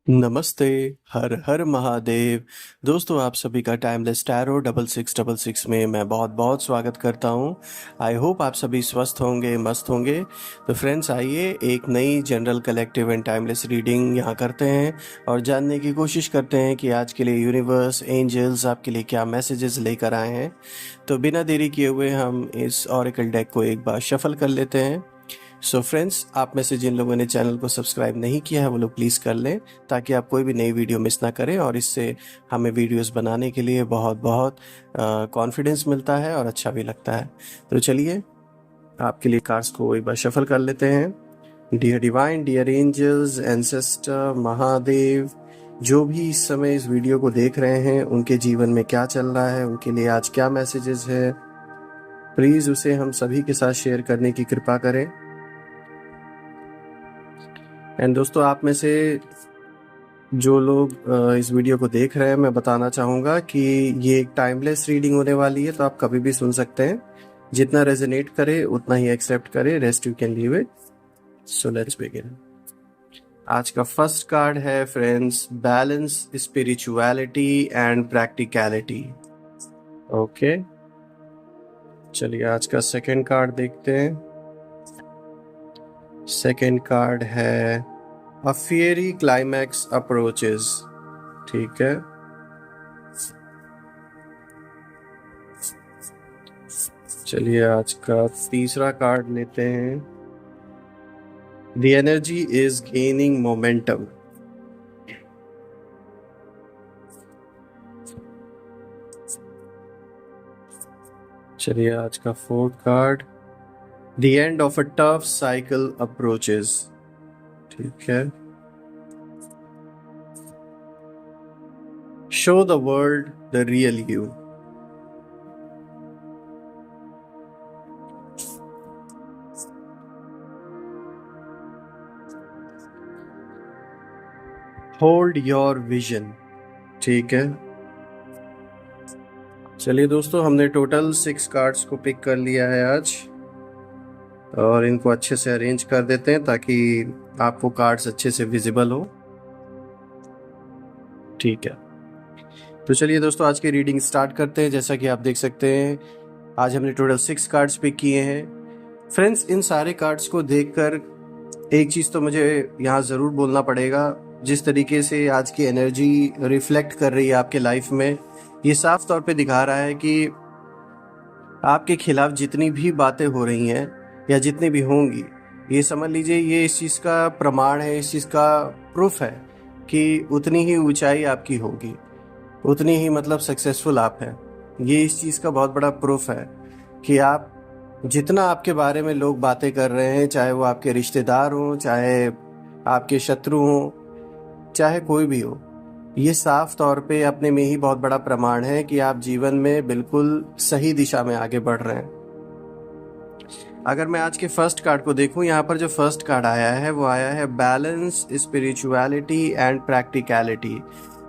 नमस्ते, हर हर महादेव। दोस्तों आप सभी का टाइमलेस टैरो 6666 में मैं बहुत-बहुत स्वागत करता हूँ। आई होप आप सभी स्वस्थ होंगे, मस्त होंगे। तो फ्रेंड्स आइए एक नई general collective and timeless reading यहाँ करते हैं और जानने की कोशिश करते हैं कि आज के लिए यूनिवर्स, एंजल्स आपके लिए क्या मैसेजेस लेकर आए हैं। तो बिना देरी किए हुए हम इस ऑरेकल डेक को एक बार शफल कर लेते हैं। सो फ्रेंड्स, आप में से जिन लोगों ने चैनल को सब्सक्राइब नहीं किया है वो लोग प्लीज़ कर लें, ताकि आप कोई भी नई वीडियो मिस ना करें और इससे हमें वीडियोस बनाने के लिए बहुत बहुत कॉन्फिडेंस मिलता है और अच्छा भी लगता है। तो चलिए आपके लिए कार्ड्स को एक बार शफल कर लेते हैं। Dear divine, dear angels, ancestor, Mahadev, जो भी इस समय इस वीडियो को देख रहे हैं उनके जीवन में क्या चल रहा है, उनके लिए आज क्या मैसेजेस है, प्लीज़ उसे हम सभी के साथ शेयर करने की कृपा करें। एंड दोस्तों आप में से जो लोग इस वीडियो को देख रहे हैं, मैं बताना चाहूँगा कि ये एक टाइमलेस रीडिंग होने वाली है, तो आप कभी भी सुन सकते हैं। जितना रेजोनेट करे उतना ही एक्सेप्ट करें, rest you can leave it. So let's begin. आज का फर्स्ट कार्ड है friends, balance, spirituality and practicality. Okay, चलिए आज का सेकंड कार्ड देखते हैं। सेकंड कार्ड है A fiery climax approaches। ठीक है, चलिए आज का तीसरा कार्ड लेते हैं। The energy is gaining momentum। चलिए आज का fourth card, The end of a tough cycle approaches। ठीक है, Show the world the real you। Hold your vision। ठीक है, चलिए दोस्तों हमने टोटल 6 कार्ड्स को पिक कर लिया है आज, और इनको अच्छे से अरेंज कर देते हैं ताकि आपको कार्ड्स अच्छे से विजिबल हो। ठीक है, तो चलिए दोस्तों आज की रीडिंग स्टार्ट करते हैं। जैसा कि आप देख सकते हैं आज हमने टोटल 6 कार्ड्स पिक किए हैं। फ्रेंड्स, इन सारे कार्ड्स को देखकर एक चीज़ तो मुझे यहाँ ज़रूर बोलना पड़ेगा, जिस तरीके से आज की एनर्जी रिफ्लेक्ट कर रही है आपके लाइफ में, ये साफ तौर पे दिखा रहा है कि आपके खिलाफ जितनी भी बातें हो रही हैं या जितनी भी होंगी, ये समझ लीजिए ये इस चीज़ का प्रमाण है, इस चीज़ का प्रूफ है कि उतनी ही ऊंचाई आपकी होगी, उतनी ही मतलब सक्सेसफुल आप हैं। ये इस चीज़ का बहुत बड़ा प्रूफ है कि आप जितना आपके बारे में लोग बातें कर रहे हैं, चाहे वो आपके रिश्तेदार हों, चाहे आपके शत्रु हों, चाहे कोई भी हो, ये साफ तौर पे अपने में ही बहुत बड़ा प्रमाण है कि आप जीवन में बिल्कुल सही दिशा में आगे बढ़ रहे हैं। अगर मैं आज के फर्स्ट कार्ड को देखूं, यहाँ पर जो फर्स्ट कार्ड आया है वो आया है बैलेंस, स्पिरिचुअलिटी एंड प्रैक्टिकलिटी।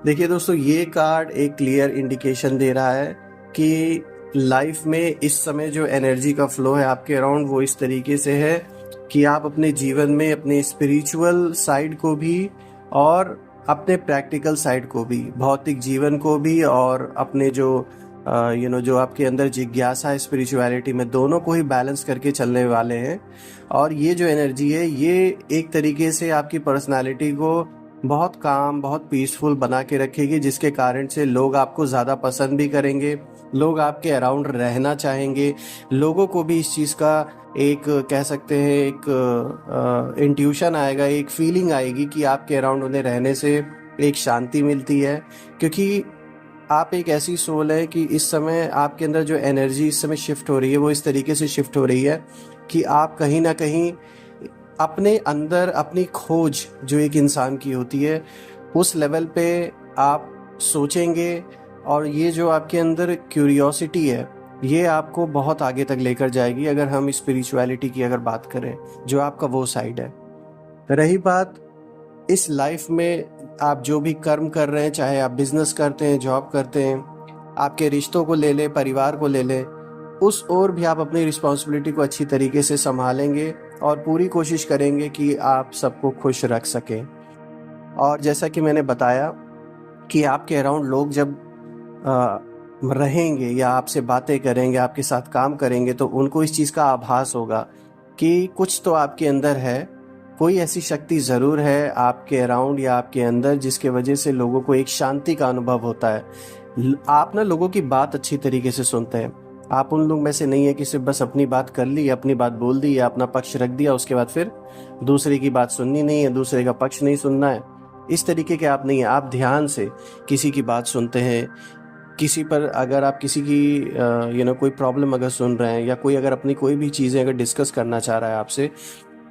देखिए दोस्तों, ये कार्ड एक क्लियर इंडिकेशन दे रहा है कि लाइफ में इस समय जो एनर्जी का फ्लो है आपके अराउंड, वो इस तरीके से है कि आप अपने जीवन में अपने स्पिरिचुअल साइड को भी और अपने प्रैक्टिकल साइड को भी, भौतिक जीवन को भी और अपने जो जो आपके अंदर जिज्ञासा है स्पिरिचुअलिटी में, दोनों को ही बैलेंस करके चलने वाले हैं। और ये जो एनर्जी है ये एक तरीके से आपकी पर्सनालिटी को बहुत काम, बहुत पीसफुल बना के रखेगी, जिसके कारण से लोग आपको ज़्यादा पसंद भी करेंगे, लोग आपके अराउंड रहना चाहेंगे। लोगों को भी इस चीज़ का एक कह सकते हैं एक इंट्यूशन आएगा, एक फीलिंग आएगी कि आपके अराउंड उन्हें रहने से एक शांति मिलती है, क्योंकि आप एक ऐसी सोल है कि इस समय आपके अंदर जो एनर्जी इस समय शिफ्ट हो रही है वो इस तरीके से शिफ्ट हो रही है कि आप कहीं ना कहीं अपने अंदर अपनी खोज जो एक इंसान की होती है उस लेवल पे आप सोचेंगे, और ये जो आपके अंदर क्यूरियोसिटी है ये आपको बहुत आगे तक लेकर जाएगी। अगर हम स्पिरिचुअलिटी की अगर बात करें, जो आपका वो साइड है। रही बात इस लाइफ में आप जो भी कर्म कर रहे हैं, चाहे आप बिजनेस करते हैं, जॉब करते हैं, आपके रिश्तों को ले लें, परिवार को ले लें, उस ओर भी आप अपनी रिस्पॉन्सिबिलिटी को अच्छी तरीके से संभालेंगे और पूरी कोशिश करेंगे कि आप सबको खुश रख सकें। और जैसा कि मैंने बताया कि आपके अराउंड लोग जब रहेंगे या आपसे बातें करेंगे, आपके साथ काम करेंगे, तो उनको इस चीज़ का आभास होगा कि कुछ तो आपके अंदर है, कोई ऐसी शक्ति ज़रूर है आपके अराउंड या आपके अंदर जिसके वजह से लोगों को एक शांति का अनुभव होता है। आप ना लोगों की बात अच्छी तरीके से सुनते हैं। आप उन लोग में से नहीं है कि सिर्फ बस अपनी बात कर ली, अपनी बात बोल दी या अपना पक्ष रख दिया, उसके बाद फिर दूसरे की बात सुननी नहीं है, दूसरे का पक्ष नहीं सुनना है। इस तरीके के आप नहीं हैं। आप ध्यान से किसी की बात सुनते हैं। किसी पर अगर आप किसी की कोई प्रॉब्लम अगर सुन रहे हैं या कोई अगर अपनी कोई भी चीज़ें अगर डिस्कस करना चाह रहा है आपसे,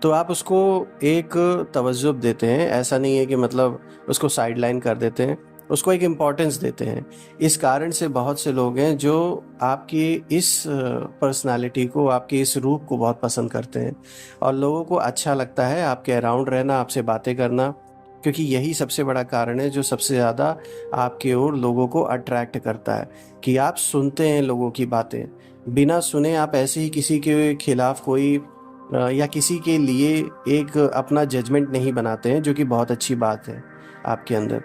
तो आप उसको एक तवज्जो देते हैं। ऐसा नहीं है कि मतलब उसको साइड लाइन कर देते हैं, उसको एक इम्पॉर्टेंस देते हैं। इस कारण से बहुत से लोग हैं जो आपकी इस पर्सनालिटी को, आपके इस रूप को बहुत पसंद करते हैं और लोगों को अच्छा लगता है आपके अराउंड रहना, आपसे बातें करना, क्योंकि यही सबसे बड़ा कारण है जो सबसे ज़्यादा आपकी ओर लोगों को अट्रैक्ट करता है कि आप सुनते हैं लोगों की बातें। बिना सुने आप ऐसे ही किसी के खिलाफ कोई या किसी के लिए एक अपना जजमेंट नहीं बनाते हैं, जो कि बहुत अच्छी बात है आपके अंदर।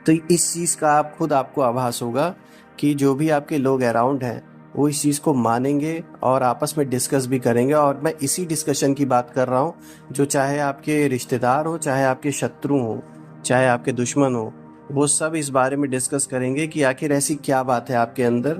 तो इस चीज़ का आप खुद आपको आभास होगा कि जो भी आपके लोग अराउंड हैं वो इस चीज़ को मानेंगे और आपस में डिस्कस भी करेंगे। और मैं इसी डिस्कशन की बात कर रहा हूँ जो चाहे आपके रिश्तेदार हो, चाहे आपके शत्रु हो, चाहे आपके दुश्मन हो, वो सब इस बारे में डिस्कस करेंगे कि आखिर ऐसी क्या बात है आपके अंदर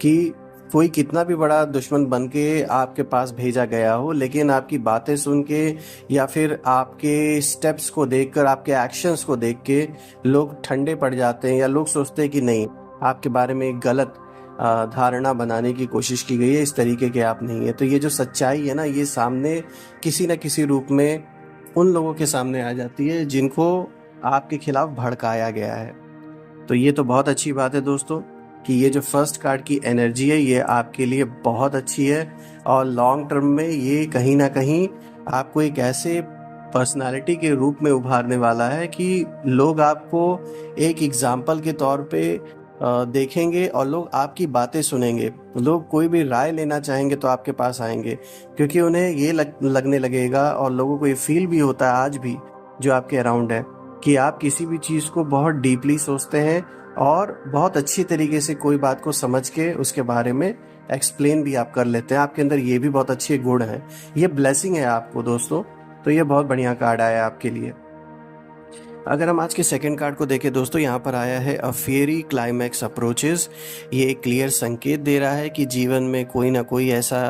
कि कोई कितना भी बड़ा दुश्मन बन के आपके पास भेजा गया हो, लेकिन आपकी बातें सुन के या फिर आपके स्टेप्स को देखकर, आपके एक्शंस को देख के लोग ठंडे पड़ जाते हैं या लोग सोचते हैं कि नहीं, आपके बारे में एक गलत धारणा बनाने की कोशिश की गई है, इस तरीके के आप नहीं है। तो ये जो सच्चाई है ना, ये सामने किसी न किसी रूप में उन लोगों के सामने आ जाती है जिनको आपके खिलाफ भड़काया गया है। तो ये तो बहुत अच्छी बात है दोस्तों कि ये जो फर्स्ट कार्ड की एनर्जी है ये आपके लिए बहुत अच्छी है और लॉन्ग टर्म में ये कहीं ना कहीं आपको एक ऐसे पर्सनालिटी के रूप में उभारने वाला है कि लोग आपको एक एग्जाम्पल के तौर पे देखेंगे और लोग आपकी बातें सुनेंगे। लोग कोई भी राय लेना चाहेंगे तो आपके पास आएंगे, क्योंकि उन्हें ये लगने लगेगा और लोगों को ये फील भी होता है आज भी जो आपके अराउंड है कि आप किसी भी चीज़ को बहुत डीपली सोचते हैं और बहुत अच्छी तरीके से कोई बात को समझ के उसके बारे में एक्सप्लेन भी आप कर लेते हैं। आपके अंदर ये भी बहुत अच्छे गुण हैं। ये ब्लेसिंग है आपको दोस्तों। तो ये बहुत बढ़िया कार्ड आया आपके लिए। अगर हम आज के सेकंड कार्ड को देखें दोस्तों, यहाँ पर आया है अ फेयरी क्लाइमैक्स अप्रोचेस। ये एक क्लियर संकेत दे रहा है कि जीवन में कोई ना कोई ऐसा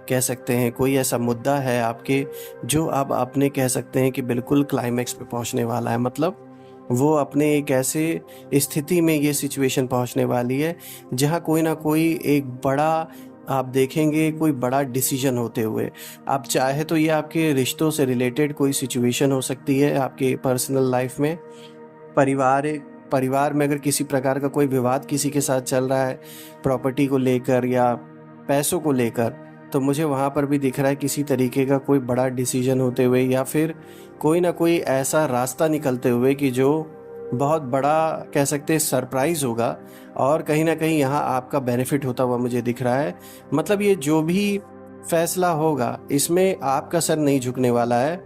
कह सकते हैं, कोई ऐसा मुद्दा है आपके जो अब आपने कह सकते हैं कि बिल्कुल क्लाइमैक्स पे पहुँचने वाला है। मतलब वो अपने एक ऐसे स्थिति में ये सिचुएशन पहुँचने वाली है जहाँ कोई ना कोई एक बड़ा आप देखेंगे, कोई बड़ा डिसीजन होते हुए। आप चाहे तो ये आपके रिश्तों से रिलेटेड कोई सिचुएशन हो सकती है, आपके पर्सनल लाइफ में, परिवार में अगर किसी प्रकार का कोई विवाद किसी के साथ चल रहा है प्रॉपर्टी को लेकर या पैसों को लेकर, तो मुझे वहाँ पर भी दिख रहा है किसी तरीके का कोई बड़ा डिसीजन होते हुए या फिर कोई ना कोई ऐसा रास्ता निकलते हुए कि जो बहुत बड़ा कह सकते हैं सरप्राइज़ होगा और कहीं ना कहीं यहाँ आपका बेनिफिट होता हुआ मुझे दिख रहा है। मतलब ये जो भी फैसला होगा इसमें आपका सर नहीं झुकने वाला है।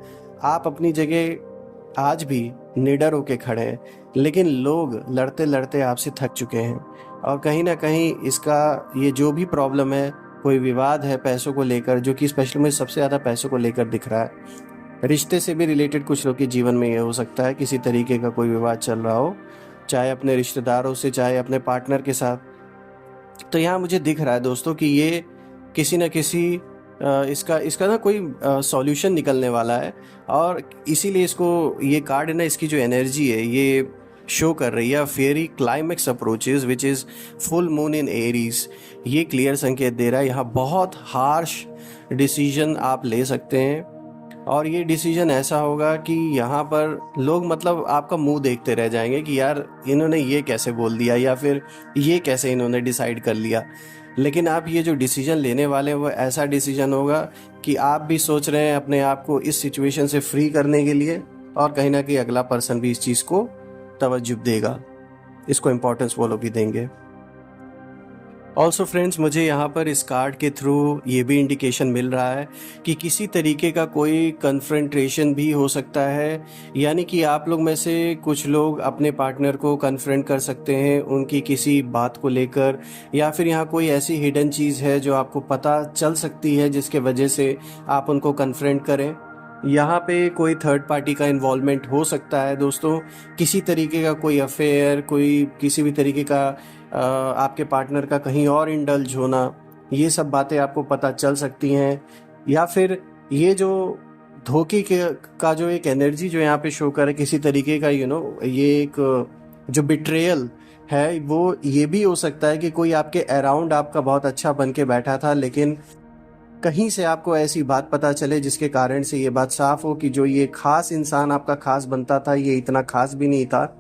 आप अपनी जगह आज भी निडर होके खड़े हैं, लेकिन लोग लड़ते लड़ते आपसे थक चुके हैं और कहीं ना कहीं इसका ये जो भी प्रॉब्लम है, कोई विवाद है पैसों को लेकर, जो कि स्पेशली मुझे सबसे ज़्यादा पैसों को लेकर दिख रहा है। रिश्ते से भी रिलेटेड कुछ लोग के जीवन में ये हो सकता है, किसी तरीके का कोई विवाद चल रहा हो, चाहे अपने रिश्तेदारों से, चाहे अपने पार्टनर के साथ। तो यहाँ मुझे दिख रहा है दोस्तों कि ये किसी न किसी इसका ना कोई सॉल्यूशन निकलने वाला है और इसीलिए इसको ये कार्ड है ना, इसकी जो एनर्जी है ये शो कर रही है fairy climax approaches which is full moon in Aries. ये क्लियर संकेत दे रहा है यहाँ बहुत हार्श डिसीजन आप ले सकते हैं और ये डिसीजन ऐसा होगा कि यहाँ पर लोग मतलब आपका मुंह देखते रह जाएंगे कि यार इन्होंने ये कैसे बोल दिया या फिर ये कैसे इन्होंने डिसाइड कर लिया। लेकिन आप ये जो डिसीजन लेने वाले हैं वो ऐसा डिसीजन होगा कि आप भी सोच रहे हैं अपने आप को इस सिचुएशन से फ्री करने के लिए और कहीं ना कहीं अगला पर्सन भी इस चीज़ को तवज्जो देगा, इसको इम्पोर्टेंस वो लोग भी देंगे। ऑल्सो फ्रेंड्स, मुझे यहाँ पर इस कार्ड के थ्रू ये भी इंडिकेशन मिल रहा है कि किसी तरीके का कोई कन्फ्रंटेशन भी हो सकता है। यानी कि आप लोग में से कुछ लोग अपने पार्टनर को कन्फ्रंट कर सकते हैं उनकी किसी बात को लेकर, या फिर यहाँ कोई ऐसी हिडन चीज़ है जो आपको पता चल सकती है जिसके वजह से आप उनको कन्फ्रंट करें। यहाँ पे कोई थर्ड पार्टी का इन्वॉल्वमेंट हो सकता है दोस्तों, किसी तरीके का कोई अफेयर, कोई किसी भी तरीके का आपके पार्टनर का कहीं और इंडल्ज होना, ये सब बातें आपको पता चल सकती हैं। या फिर ये जो धोखे के का जो एक एनर्जी जो यहाँ पे शो कर है किसी तरीके का, ये एक जो बिट्रेयल है, वो ये भी हो सकता है कि कोई आपके अराउंड आपका बहुत अच्छा बन के बैठा था, लेकिन कहीं से आपको ऐसी बात पता चले जिसके कारण से ये बात साफ हो कि जो ये खास इंसान आपका खास बनता था ये इतना खास भी नहीं था।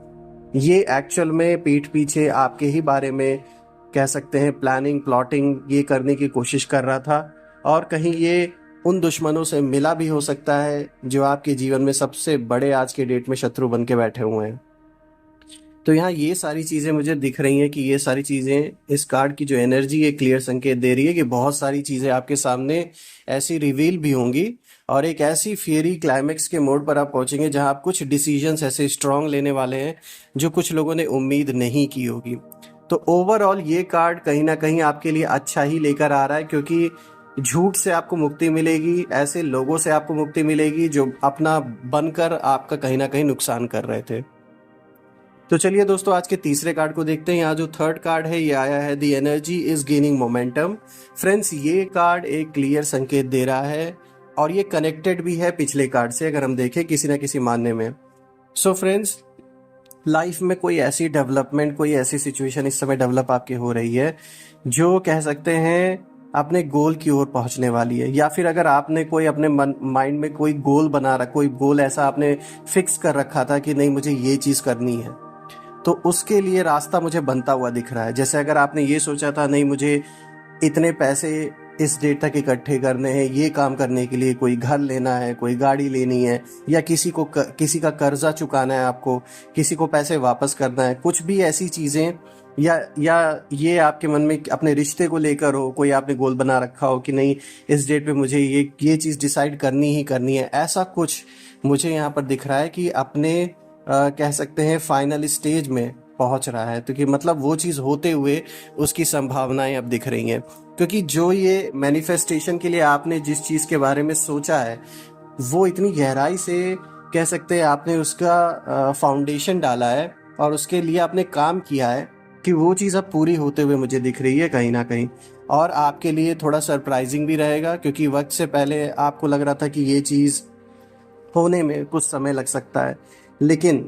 ये एक्चुअल में पीठ पीछे आपके ही बारे में कह सकते हैं प्लानिंग प्लॉटिंग ये करने की कोशिश कर रहा था, और कहीं ये उन दुश्मनों से मिला भी हो सकता है जो आपके जीवन में सबसे बड़े आज के डेट में शत्रु बन के बैठे हुए हैं। तो यहाँ ये सारी चीज़ें मुझे दिख रही हैं कि ये सारी चीज़ें, इस कार्ड की जो एनर्जी है क्लियर संकेत दे रही है कि बहुत सारी चीज़ें आपके सामने ऐसी रिवील भी होंगी, और एक ऐसी फियरी क्लाइमेक्स के मोड पर आप पहुंचेंगे जहां आप कुछ डिसीजंस ऐसे स्ट्रांग लेने वाले हैं जो कुछ लोगों ने उम्मीद नहीं की होगी। तो ओवरऑल ये कार्ड कहीं ना कहीं आपके लिए अच्छा ही लेकर आ रहा है, क्योंकि झूठ से आपको मुक्ति मिलेगी, ऐसे लोगों से आपको मुक्ति मिलेगी जो अपना बनकर आपका कहीं ना कहीं नुकसान कर रहे थे। तो चलिए दोस्तों, आज के तीसरे कार्ड को देखते हैं। यहाँ जो थर्ड कार्ड है ये आया है the energy is gaining momentum. Friends, ये कार्ड एक क्लियर संकेत दे रहा है और ये कनेक्टेड भी है पिछले कार्ड से, अगर हम देखें किसी ना किसी मानने में। सो फ्रेंड्स, लाइफ में कोई ऐसी डेवलपमेंट, कोई ऐसी सिचुएशन इस समय डेवलप आपकी हो रही है जो कह सकते हैं अपने गोल की ओर पहुंचने वाली है, या फिर अगर आपने कोई अपने माइंड में कोई गोल बना रखा, कोई गोल ऐसा आपने फिक्स कर रखा था कि नहीं मुझे ये चीज़ करनी है, तो उसके लिए रास्ता मुझे बनता हुआ दिख रहा है। जैसे अगर आपने ये सोचा था नहीं मुझे इतने पैसे इस डेट तक इकट्ठे करने हैं, ये काम करने के लिए कोई घर लेना है, कोई गाड़ी लेनी है, या किसी का कर्जा चुकाना है, आपको किसी को पैसे वापस करना है, कुछ भी ऐसी चीज़ें, या ये आपके मन में अपने रिश्ते को लेकर हो, कोई आपने गोल बना रखा हो कि नहीं इस डेट पे मुझे ये चीज़ डिसाइड करनी ही करनी है, ऐसा कुछ मुझे यहाँ पर दिख रहा है कि अपने कह सकते हैं फाइनल स्टेज में पहुंच रहा है। तो कि मतलब वो चीज़ होते हुए उसकी संभावनाएं अब दिख रही हैं, क्योंकि जो ये मैनिफेस्टेशन के लिए आपने जिस चीज़ के बारे में सोचा है वो इतनी गहराई से कह सकते हैं आपने उसका फाउंडेशन डाला है और उसके लिए आपने काम किया है कि वो चीज़ अब पूरी होते हुए मुझे दिख रही है कहीं ना कहीं। और आपके लिए थोड़ा सरप्राइजिंग भी रहेगा, क्योंकि वक्त से पहले आपको लग रहा था कि ये चीज़ होने में कुछ समय लग सकता है, लेकिन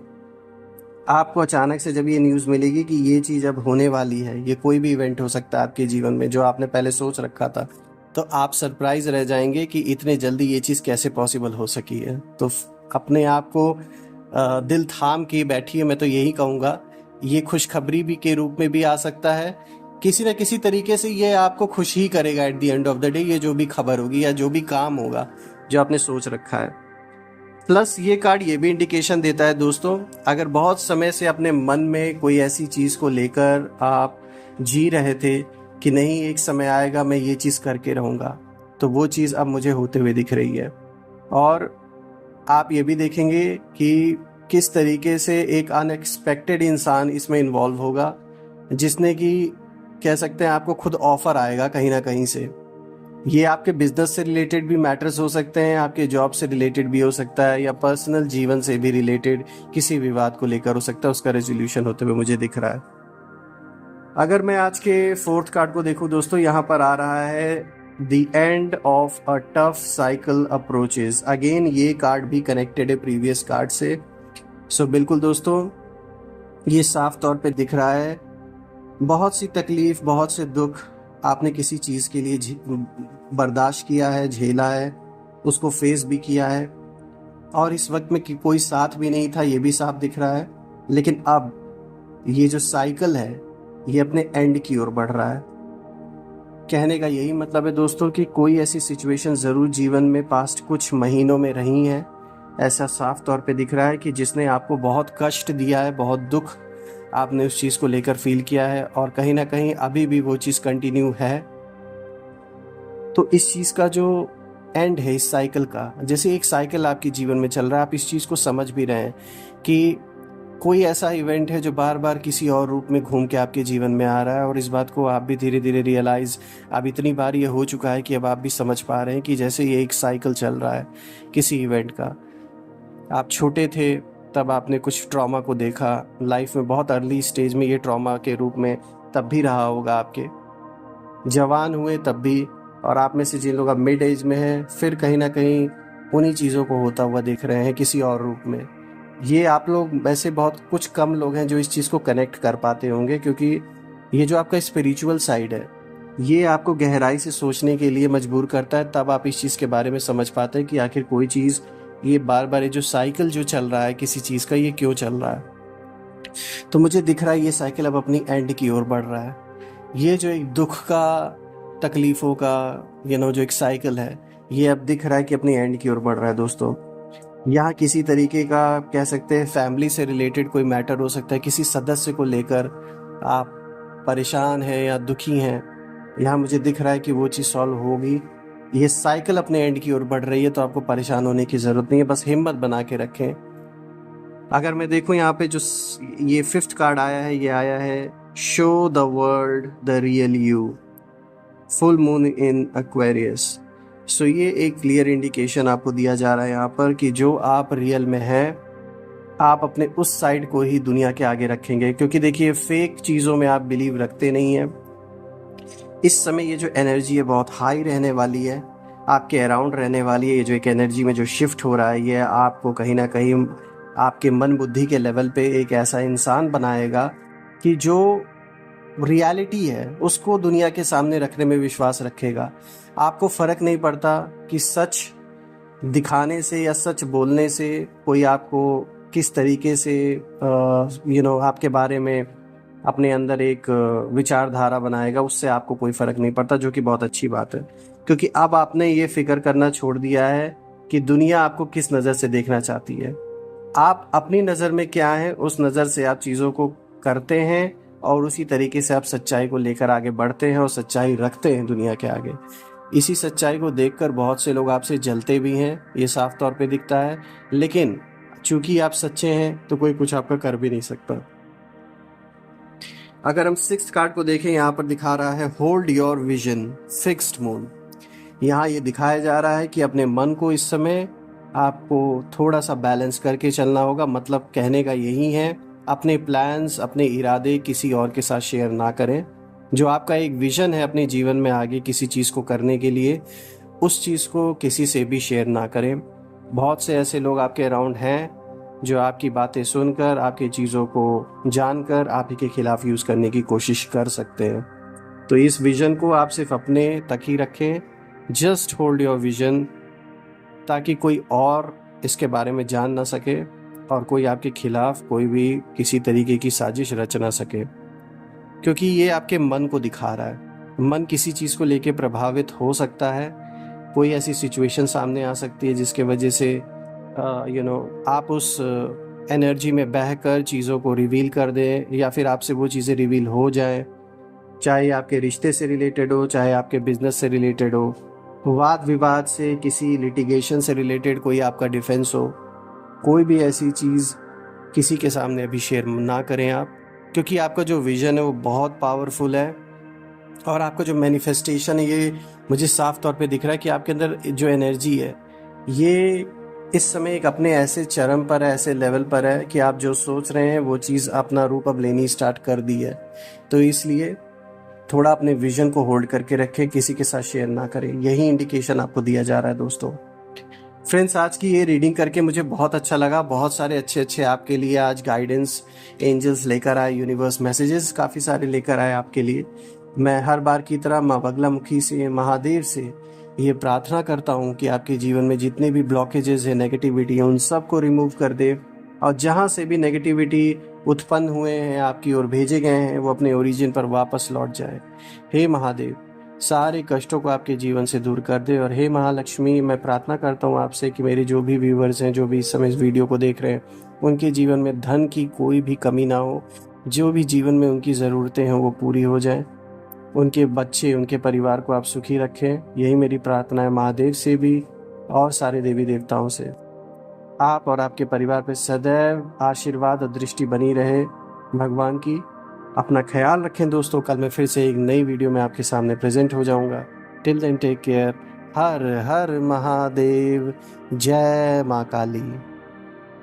आपको अचानक से जब ये न्यूज़ मिलेगी कि ये चीज़ अब होने वाली है, ये कोई भी इवेंट हो सकता है आपके जीवन में जो आपने पहले सोच रखा था, तो आप सरप्राइज रह जाएंगे कि इतने जल्दी ये चीज़ कैसे पॉसिबल हो सकी है। तो अपने आप को दिल थाम के बैठिए, मैं तो यही कहूँगा। ये खुशखबरी भी के रूप में भी आ सकता है, किसी न किसी तरीके से ये आपको खुश ही करेगा at the end of the day, ये जो भी खबर होगी या जो भी काम होगा जो आपने सोच रखा है। प्लस ये कार्ड ये भी इंडिकेशन देता है दोस्तों, अगर बहुत समय से अपने मन में कोई ऐसी चीज़ को लेकर आप जी रहे थे कि नहीं एक समय आएगा मैं ये चीज़ करके रहूँगा, तो वो चीज़ अब मुझे होते हुए दिख रही है। और आप ये भी देखेंगे कि किस तरीके से एक अनएक्सपेक्टेड इंसान इसमें इन्वॉल्व होगा, जिसने कि कह सकते हैं आपको खुद ऑफर आएगा कहीं ना कहीं से। ये आपके बिजनेस से रिलेटेड भी मैटर्स हो सकते हैं, आपके जॉब से रिलेटेड भी हो सकता है, या पर्सनल जीवन से भी रिलेटेड किसी विवाद को लेकर हो सकता है, उसका रेजोल्यूशन होते हुए मुझे दिख रहा है। अगर मैं आज के फोर्थ कार्ड को देखूं दोस्तों, यहाँ पर आ रहा है the end of a tough cycle approaches. Again ये कार्ड भी कनेक्टेड है प्रीवियस कार्ड से। सो बिल्कुल दोस्तों, ये साफ तौर पे दिख रहा है बहुत सी तकलीफ, बहुत से दुख आपने किसी चीज़ के लिए बर्दाश्त किया है, झेला है, उसको फेस भी किया है, और इस वक्त में कि कोई साथ भी नहीं था ये भी साफ दिख रहा है। लेकिन अब ये जो साइकिल है ये अपने एंड की ओर बढ़ रहा है। कहने का यही मतलब है दोस्तों कि कोई ऐसी सिचुएशन ज़रूर जीवन में पास्ट कुछ महीनों में रही है, ऐसा साफ तौर पे दिख रहा है कि जिसने आपको बहुत कष्ट दिया है, बहुत दुख आपने उस चीज़ को लेकर फील किया है और कहीं ना कहीं अभी भी वो चीज़ कंटिन्यू है। तो इस चीज़ का जो एंड है इस साइकिल का, जैसे एक साइकिल आपके जीवन में चल रहा है, आप इस चीज़ को समझ भी रहे हैं कि कोई ऐसा इवेंट है जो बार बार किसी और रूप में घूम के आपके जीवन में आ रहा है, और इस बात को आप भी धीरे धीरे रियलाइज़, अब इतनी बार ये हो चुका है कि अब आप भी समझ पा रहे हैं कि जैसे ये एक साइकिल चल रहा है किसी इवेंट का। आप छोटे थे तब आपने कुछ ट्रॉमा को देखा, लाइफ में बहुत अर्ली स्टेज में ये ट्रॉमा के रूप में तब भी रहा होगा आपके, जवान हुए तब भी, और आप में से जिन लोग अब मिड एज में हैं फिर कहीं ना कहीं उन्हीं चीज़ों को होता हुआ देख रहे हैं किसी और रूप में। ये आप लोग वैसे बहुत कुछ कम लोग हैं जो इस चीज़ को कनेक्ट कर पाते होंगे, क्योंकि ये जो आपका स्पिरिचुअल साइड है ये आपको गहराई से सोचने के लिए मजबूर करता है, तब आप इस चीज़ के बारे में समझ पाते हैं कि आखिर कोई चीज़ ये बार बार ये जो साइकिल जो चल रहा है किसी चीज़ का, ये क्यों चल रहा है। तो मुझे दिख रहा है ये साइकिल अब अपनी एंड की ओर बढ़ रहा है। ये जो एक दुख का, तकलीफ़ों का जो एक साइकिल है, ये अब दिख रहा है कि अपनी एंड की ओर बढ़ रहा है दोस्तों। यहाँ किसी तरीके का कह सकते हैं फैमिली से रिलेटेड कोई मैटर हो सकता है, किसी सदस्य को लेकर आप परेशान हैं या दुखी हैं, यहाँ मुझे दिख रहा है कि वो चीज़ सॉल्व होगी। ये साइकिल अपने एंड की ओर बढ़ रही है, तो आपको परेशान होने की ज़रूरत नहीं है, बस हिम्मत बना के रखें। अगर मैं देखूँ यहाँ पे जो ये 5th कार्ड आया है, ये आया है show the world the real you, full moon in Aquarius. So ये एक क्लियर इंडिकेशन आपको दिया जा रहा है यहाँ पर कि जो आप रियल में हैं, आप अपने उस साइड को ही दुनिया के आगे रखेंगे, क्योंकि देखिए फेक चीज़ों में आप बिलीव रखते नहीं हैं। इस समय ये जो एनर्जी है बहुत हाई रहने वाली है, आपके अराउंड रहने वाली है। ये जो एक एनर्जी में जो शिफ्ट हो रहा है, ये आपको कहीं ना कहीं आपके मन बुद्धि के लेवल पे एक ऐसा इंसान बनाएगा कि जो रियलिटी है उसको दुनिया के सामने रखने में विश्वास रखेगा। आपको फ़र्क नहीं पड़ता कि सच दिखाने से या सच बोलने से कोई आपको किस तरीके से आपके बारे में अपने अंदर एक विचारधारा बनाएगा, उससे आपको कोई फ़र्क नहीं पड़ता, जो कि बहुत अच्छी बात है, क्योंकि अब आपने ये फिक्र करना छोड़ दिया है कि दुनिया आपको किस नज़र से देखना चाहती है। आप अपनी नज़र में क्या है, उस नज़र से आप चीज़ों को करते हैं और उसी तरीके से आप सच्चाई को लेकर आगे बढ़ते हैं और सच्चाई रखते हैं दुनिया के आगे। इसी सच्चाई को देखकर बहुत से लोग आपसे जलते भी हैं, ये साफ तौर पे दिखता है, लेकिन चूंकि आप सच्चे हैं तो कोई कुछ आपका कर भी नहीं सकता। अगर हम 6th कार्ड को देखें, यहाँ पर दिखा रहा है hold your vision fixed moon. यहाँ ये दिखाया जा रहा है कि अपने मन को इस समय आपको थोड़ा सा बैलेंस करके चलना होगा। मतलब कहने का यही है, अपने प्लान्स, अपने इरादे किसी और के साथ शेयर ना करें। जो आपका एक विज़न है अपने जीवन में आगे किसी चीज़ को करने के लिए, उस चीज़ को किसी से भी शेयर ना करें। बहुत से ऐसे लोग आपके अराउंड हैं जो आपकी बातें सुनकर, आपकी चीज़ों को जानकर आप ही के खिलाफ यूज़ करने की कोशिश कर सकते हैं। तो इस विज़न को आप सिर्फ अपने तक ही रखें। जस्ट होल्ड योर विज़न, ताकि कोई और इसके बारे में जान ना सके और कोई आपके खिलाफ कोई भी किसी तरीके की साजिश रच ना सके, क्योंकि ये आपके मन को दिखा रहा है। मन किसी चीज़ को लेके प्रभावित हो सकता है, कोई ऐसी सिचुएशन सामने आ सकती है जिसके वजह से आप उस एनर्जी में बहकर चीज़ों को रिवील कर दें, या फिर आपसे वो चीज़ें रिवील हो जाएं, चाहे आपके रिश्ते से रिलेटेड हो, चाहे आपके बिजनेस से रिलेटेड हो, वाद विवाद से, किसी लिटिगेशन से रिलेटेड कोई आपका डिफेंस हो। कोई भी ऐसी चीज़ किसी के सामने अभी शेयर ना करें आप, क्योंकि आपका जो विज़न है वो बहुत पावरफुल है, और आपका जो मैनिफेस्टेशन है ये मुझे साफ तौर पे दिख रहा है कि आपके अंदर जो एनर्जी है ये इस समय एक अपने ऐसे चरम पर है, ऐसे लेवल पर है कि आप जो सोच रहे हैं वो चीज़ अपना रूप अब लेनी स्टार्ट कर दी है। तो इसलिए थोड़ा अपने विज़न को होल्ड करके रखें, किसी के साथ शेयर ना करें। यही इंडिकेशन आपको दिया जा रहा है दोस्तों। फ्रेंड्स, आज की ये रीडिंग करके मुझे बहुत अच्छा लगा। बहुत सारे अच्छे आपके लिए आज गाइडेंस एंजल्स लेकर आए, यूनिवर्स मैसेजेस काफ़ी सारे लेकर आए आपके लिए। मैं हर बार की तरह माँ बगलामुखी से, महादेव से ये प्रार्थना करता हूँ कि आपके जीवन में जितने भी ब्लॉकेजेस है, नेगेटिविटी है, उन सब को रिमूव कर दे, और जहाँ से भी नेगेटिविटी उत्पन्न हुए हैं, आपकी ओर भेजे गए हैं, वो अपने ओरिजिन पर वापस लौट जाए। हे महादेव, सारे कष्टों को आपके जीवन से दूर कर दे। और हे महालक्ष्मी, मैं प्रार्थना करता हूँ आपसे कि मेरे जो भी व्यूवर्स हैं, जो भी इस समय इस वीडियो को देख रहे हैं, उनके जीवन में धन की कोई भी कमी ना हो, जो भी जीवन में उनकी ज़रूरतें हैं वो पूरी हो जाएं, उनके बच्चे, उनके परिवार को आप सुखी रखें। यही मेरी प्रार्थना है महादेव से भी और सारे देवी देवताओं से। आप और आपके परिवार पर सदैव आशीर्वाद और दृष्टि बनी रहे भगवान की। अपना ख्याल रखें दोस्तों। कल मैं फिर से एक नई वीडियो में आपके सामने प्रेजेंट हो जाऊंगा। Till then take care. हर हर महादेव। जय माँ काली।